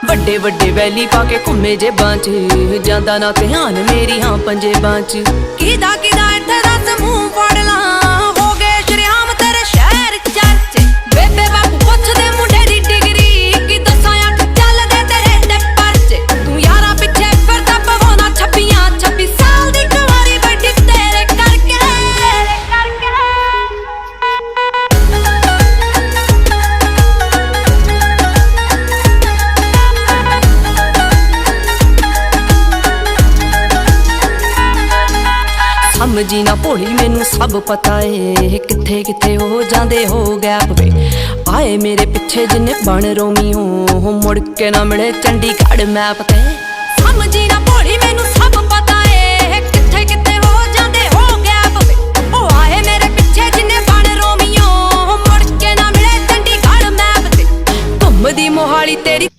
ਵੱਡੇ ਵੱਡੇ ਵੈਲੀ ਪਾ ਕੇ ਘੁੰਮੇ ਜੇ ਬਾਂਚ ਜਾਂਦਾ ਨਾ ਧਿਆਨ ਮੇਰੀ ਹਾਂ ਪੰਜੇ ਬਾਂਚ ਕਿਦਾ ਕਿਦਾ ਇੱਥੇ ਦੱਸ ਮੂੰਹ ਫੜ ਲਾਂ ਹੋ ਗਏ ਸ਼ਰਿਆਮ ਤੇਰੇ ਸ਼ਹਿਰ ਚਰਚੇ ਬੇਬੇ ਬਾਪੂ ਪੁੱਛਦੇ ਮੁੰਡੇ ਦੀ ਡਿਗਰੀ ਕਿ ਦੱਸਾਂ ਅੱਖ ਚੱਲਦੇ ਤੇਰੇ ਤੇ ਪਰਚੇ ਤੂੰ ਯਾਰਾਂ ਪਿੱਛੇ ਫਿਰਦਾ ਪਵਾਉਣਾ 26 ਸਾਲ ਦੀ ਕੁਆਰੀ ਵੱਡੀ ਤੇਰੇ ਕਰਕੇ ਸਮਝੀ ਨਾ ਭੋਲੀ ਮੈਨੂੰ ਸਭ ਪਤਾ ਏ ਕਿੱਥੇ ਕਿੱਥੇ ਹੋ ਜਾਂਦੇ ਹੋ ਗੈਪ ਵੇ ਆਏ ਮੇਰੇ ਪਿੱਛੇ ਜਿੰਨੇ ਬਣ ਰੋਮੀਓ ਮੁੜ ਕੇ ਨਾ ਮਿਲੇ ਚੰਡੀਗੜ੍ਹ ਮੈਪ ਤੇ ਸਮਝੀ ਨਾ ਭੋਲੀ ਮੈਨੂੰ ਸਭ ਪਤਾ ਏ ਕਿੱਥੇ ਕਿੱਥੇ ਹੋ ਜਾਂਦੇ ਹੋ ਗੈਪ ਵੇ ਉਹ ਆਏ ਮੇਰੇ ਪਿੱਛੇ ਜਿੰਨੇ ਬਣ ਰੋਮੀਓ ਮੁੜ ਕੇ ਨਾ ਮਿਲੇ ਚੰਡੀਗੜ੍ਹ ਮੈਪ ਤੇ ਘੁੰਮਦੀ ਮੋਹਾਲੀ ਤੇਰੀ